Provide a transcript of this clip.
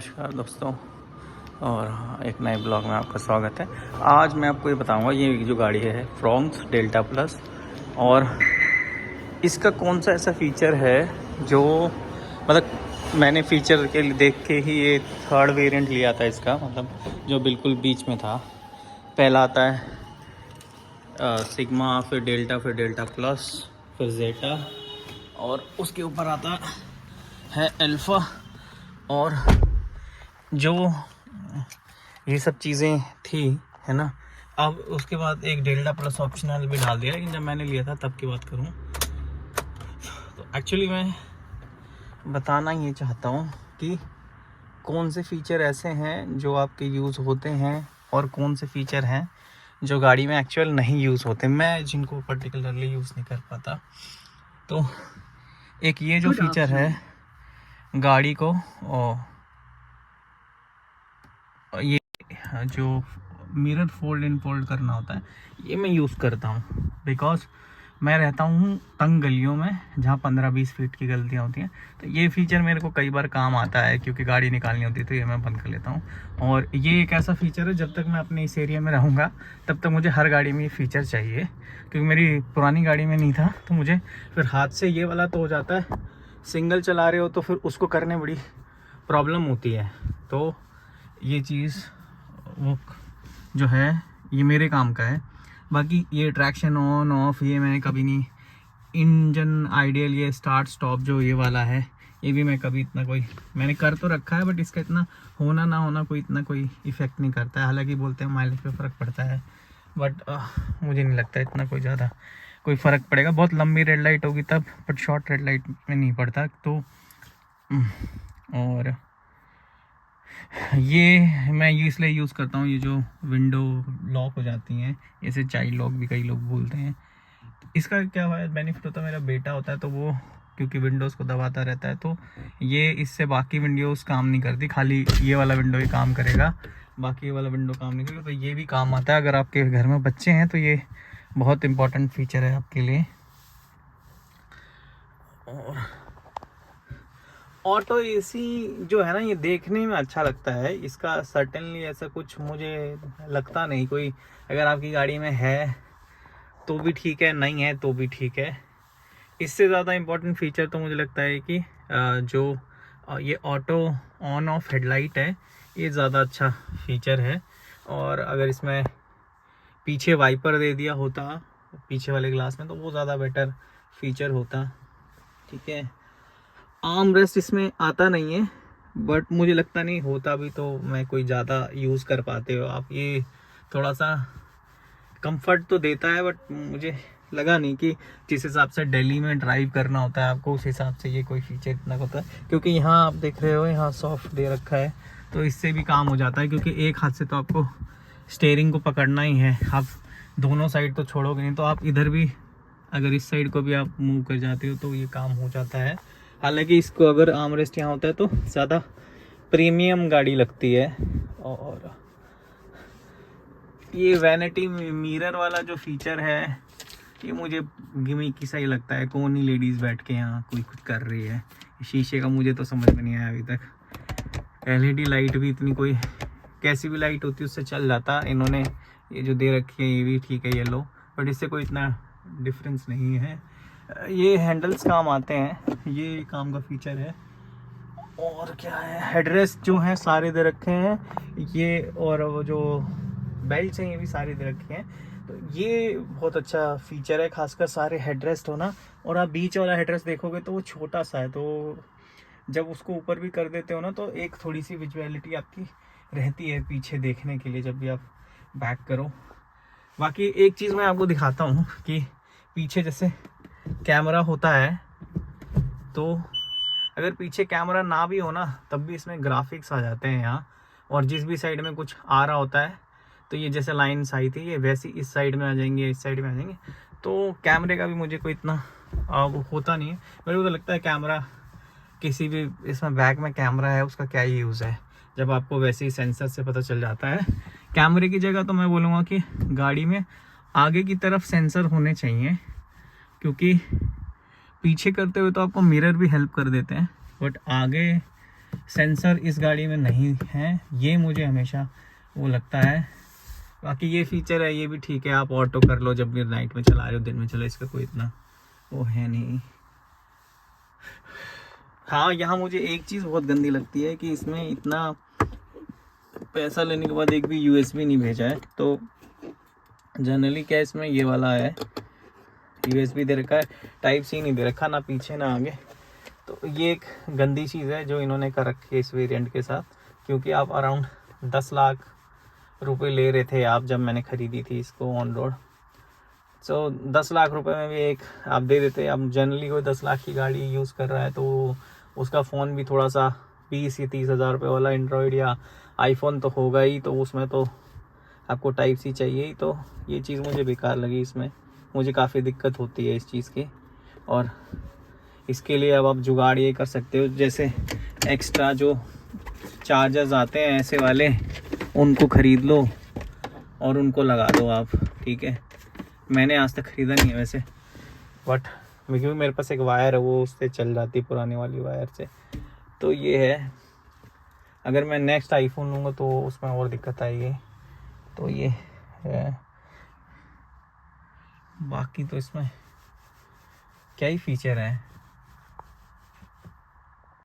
नमस्कार दोस्तों, और एक नए ब्लॉग में आपका स्वागत है। आज मैं आपको ये बताऊंगा ये जो गाड़ी है फ्रॉन्क्स डेल्टा प्लस, और इसका कौन सा ऐसा फीचर है जो मतलब मैंने फीचर के लिए देख के ही ये थर्ड वेरिएंट लिया था इसका, मतलब जो बिल्कुल बीच में था। पहला आता है सिग्मा, फिर डेल्टा प्लस, फिर जेटा, और उसके ऊपर आता है अल्फ़ा। और जो ये सब चीज़ें थी, है ना। अब उसके बाद एक डेल्टा प्लस ऑप्शनल भी डाल दिया, लेकिन जब मैंने लिया था तब की बात करूँ तो एक्चुअली मैं बताना ये चाहता हूँ कि कौन से फ़ीचर ऐसे हैं जो आपके यूज़ होते हैं और कौन से फ़ीचर हैं जो गाड़ी में एक्चुअल नहीं यूज़ होते, मैं जिनको पर्टिकुलरली यूज़ नहीं कर पाता। तो एक ये जो फीचर है गाड़ी को, ये जो मिरर फोल्ड इन फोल्ड करना होता है, ये मैं यूज़ करता हूँ बिकॉज मैं रहता हूँ तंग गलियों में जहाँ 15-20 फीट की गलियाँ होती हैं। तो ये फीचर मेरे को कई बार काम आता है, क्योंकि गाड़ी निकालनी होती है तो ये मैं बंद कर लेता हूँ। और ये एक ऐसा फीचर है, जब तक मैं अपने इस एरिया में रहूँगा तब तक मुझे हर गाड़ी में ये फीचर चाहिए, क्योंकि मेरी पुरानी गाड़ी में नहीं था। तो मुझे फिर हाथ से ये वाला तो हो जाता है, सिंगल चला रहे हो तो फिर उसको करने बड़ी प्रॉब्लम होती है। तो ये चीज़ वो जो है ये मेरे काम का है। बाकी ये ट्रैक्शन ऑन ऑफ ये मैंने कभी नहीं, इंजन आइडियल, ये स्टार्ट स्टॉप जो ये वाला है, ये भी मैं कभी इतना कोई मैंने कर तो रखा है, बट इसका इतना होना ना होना कोई इतना कोई इफ़ेक्ट नहीं करता है। हालांकि बोलते हैं माइलेज पे फ़र्क पड़ता है, बट मुझे नहीं लगता इतना कोई ज़्यादा कोई फ़र्क पड़ेगा। बहुत लंबी रेड लाइट होगी तब, बट शॉर्ट रेड लाइट में नहीं पड़ता। तो और ये मैं इसलिए यूज़ करता हूँ, ये जो विंडो लॉक हो जाती हैं, इसे चाइल्ड लॉक भी कई लोग बोलते हैं। इसका क्या बेनिफिट होता है, मेरा बेटा होता है तो वो क्योंकि विंडोज़ को दबाता रहता है, तो ये इससे बाकी विंडोज़ काम नहीं करती, खाली ये वाला विंडो ही काम करेगा, बाकी ये वाला विंडो काम नहीं करेगा। तो ये भी काम आता है अगर आपके घर में बच्चे हैं, तो ये बहुत इम्पोर्टेंट फीचर है आपके लिए। और ऑटो एसी जो है ना, ये देखने में अच्छा लगता है, इसका सर्टेनली ऐसा कुछ मुझे लगता नहीं कोई। अगर आपकी गाड़ी में है तो भी ठीक है, नहीं है तो भी ठीक है। इससे ज़्यादा इम्पोर्टेंट फीचर तो मुझे लगता है कि जो ये ऑटो ऑन ऑफ हेडलाइट है, ये ज़्यादा अच्छा फीचर है। और अगर इसमें पीछे वाइपर दे दिया होता पीछे वाले ग्लास में, तो वो ज़्यादा बेटर फीचर होता। ठीक है, आर्म रेस्ट इसमें आता नहीं है, बट मुझे लगता नहीं होता भी तो मैं कोई ज़्यादा यूज़ कर पाते हो आप। ये थोड़ा सा कंफर्ट तो देता है, बट मुझे लगा नहीं कि जिस हिसाब से दिल्ली में ड्राइव करना होता है आपको, उस हिसाब से ये कोई फीचर इतना होता है। क्योंकि यहाँ आप देख रहे हो, यहाँ सॉफ्ट दे रखा है, तो इससे भी काम हो जाता है, क्योंकि एक हाथ से तो आपको स्टीयरिंग को पकड़ना ही है। आप दोनों साइड तो छोड़ोगे नहीं, तो आप इधर भी अगर इस साइड को भी आप मूव कर जाते हो तो ये काम हो जाता है। हालांकि इसको अगर आर्मरेस्ट यहाँ होता है तो ज़्यादा प्रीमियम गाड़ी लगती है। और ये वैनिटी मिरर वाला जो फीचर है, ये मुझे गिमिक सा ही लगता है। कौन ही लेडीज़ बैठ के यहाँ कोई कुछ कर रही है शीशे का, मुझे तो समझ में नहीं आया अभी तक। एलईडी लाइट भी इतनी, कोई कैसी भी लाइट होती है उससे चल जाता। इन्होंने ये जो दे रखी है ये भी ठीक है येलो, बट इससे कोई इतना डिफरेंस नहीं है। ये हैंडल्स काम आते हैं, ये काम का फीचर है। और क्या है, हेडरेस्ट जो है सारे दे रखे हैं ये, और वो जो बेल्ट हैं ये भी सारे दे रखे हैं। तो ये बहुत अच्छा फीचर है, खासकर सारे हेडरेस्ट होना। और आप बीच वाला हेडरेस्ट देखोगे तो वो छोटा सा है, तो जब उसको ऊपर भी कर देते हो ना, तो एक थोड़ी सी विजुअलिटी आपकी रहती है पीछे देखने के लिए जब भी आप बैक करो। बाकी एक चीज़ मैं आपको दिखाता हूँ कि पीछे जैसे कैमरा होता है, तो अगर पीछे कैमरा ना भी हो ना, तब भी इसमें ग्राफिक्स आ जाते हैं यहाँ। और जिस भी साइड में कुछ आ रहा होता है, तो ये जैसे लाइन्स आई थी, ये वैसी इस साइड में आ जाएंगे, इस साइड में आ जाएंगे। तो कैमरे का भी मुझे कोई इतना वो होता नहीं है। मेरे को तो लगता है कैमरा किसी भी, इसमें बैक में कैमरा है उसका क्या यूज़ है, जब आपको वैसे ही सेंसर से पता चल जाता है। कैमरे की जगह तो मैं बोलूँगा कि गाड़ी में आगे की तरफ सेंसर होने चाहिए, क्योंकि पीछे करते हुए तो आपको मिरर भी हेल्प कर देते हैं, बट आगे सेंसर इस गाड़ी में नहीं है, ये मुझे हमेशा वो लगता है। बाकी ये फीचर है, ये भी ठीक है, आप ऑटो कर लो जब भी नाइट में चला रहे हो, दिन में चलो, इसका कोई इतना वो है नहीं। हाँ, यहाँ मुझे एक चीज़ बहुत गंदी लगती है कि इसमें इतना पैसा लेने के बाद एक भी USB नहीं भेजा है। तो जनरली क्या इसमें ये वाला है, USB दे रखा है, टाइप C नहीं दे रखा, ना पीछे ना आगे। तो ये एक गंदी चीज़ है जो इन्होंने कर रखी है इस वेरिएंट के साथ, क्योंकि आप अराउंड 10 लाख रुपए ले रहे थे आप जब मैंने ख़रीदी थी इसको ऑन रोड। सो 10 लाख रुपए में भी एक आप दे देते। अब जनरली कोई 10 लाख की गाड़ी यूज़ कर रहा है तो उसका फ़ोन भी थोड़ा सा 20 या 30 हज़ार रुपये वाला एंड्रॉयड या आईफोन तो होगा ही, तो उसमें तो आपको टाइप C चाहिए ही। तो ये चीज़ मुझे बेकार लगी, इसमें मुझे काफ़ी दिक्कत होती है इस चीज़ की। और इसके लिए अब आप जुगाड़ ये कर सकते हो, जैसे एक्स्ट्रा जो चार्जर्स आते हैं ऐसे वाले, उनको ख़रीद लो और उनको लगा दो आप, ठीक है। मैंने आज तक ख़रीदा नहीं है वैसे, बट क्योंकि मेरे पास एक वायर है वो उससे चल जाती, पुराने वाली वायर से। तो ये है, अगर मैं नेक्स्ट आईफोन लूँगा तो उसमें और दिक्कत आएगी। तो ये है, बाकी तो इसमें क्या ही फीचर है।